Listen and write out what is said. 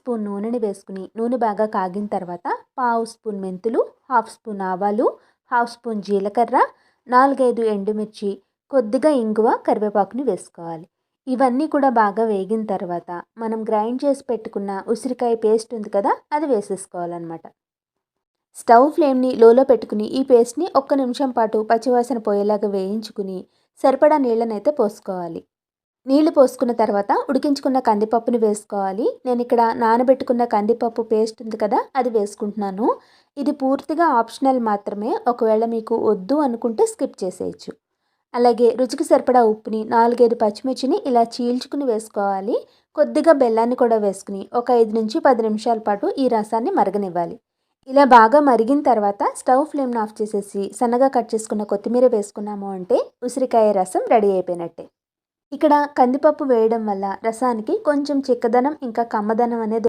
Spoon నూనెని వేసుకుని నూనె బాగా కాగిన తర్వాత పావు స్పూన్ మెంతులు, హాఫ్ స్పూన్ ఆవాలు, హాఫ్ స్పూన్ జీలకర్ర, 4-5 ఎండుమిర్చి, కొద్దిగా ఇంగువ, కరివేపాకుని వేసుకోవాలి. ఇవన్నీ కూడా బాగా వేగిన తర్వాత మనం గ్రైండ్ చేసి పెట్టుకున్న ఉసిరికాయ పేస్ట్ ఉంది కదా, అది వేసేసుకోవాలన్నమాట. స్టవ్ ఫ్లేమ్ని లోలో పెట్టుకుని ఈ పేస్ట్ని 1 నిమిషం పాటు పచ్చివాసన పోయేలాగా వేయించుకుని సరిపడా నీళ్ళనైతే పోసుకోవాలి. నీళ్లు పోసుకున్న తర్వాత ఉడికించుకున్న కందిపప్పుని వేసుకోవాలి. నేను ఇక్కడ నానబెట్టుకున్న కందిపప్పు పేస్ట్ ఉంది కదా, అది వేసుకుంటున్నాను. ఇది పూర్తిగా ఆప్షనల్ మాత్రమే. ఒకవేళ మీకు వద్దు అనుకుంటే స్కిప్ చేసేయచ్చు. అలాగే రుచికి సరిపడా ఉప్పుని, 4-5 పచ్చిమిర్చిని ఇలా చీల్చుకుని వేసుకోవాలి. కొద్దిగా బెల్లాన్ని కూడా వేసుకుని ఒక 5-10 నిమిషాల పాటు ఈ రసాన్ని మరగనివ్వాలి. ఇలా బాగా మరిగిన తర్వాత స్టవ్ ఫ్లేమ్ని ఆఫ్ చేసేసి సన్నగా కట్ చేసుకున్న కొత్తిమీర వేసుకున్నాము అంటే ఉసిరికాయ రసం రెడీ అయిపోయినట్టే. ఇక్కడ కందిపప్పు వేయడం వల్ల రసానికి కొంచెం చిక్కదనం ఇంకా కమ్మదనం అనేది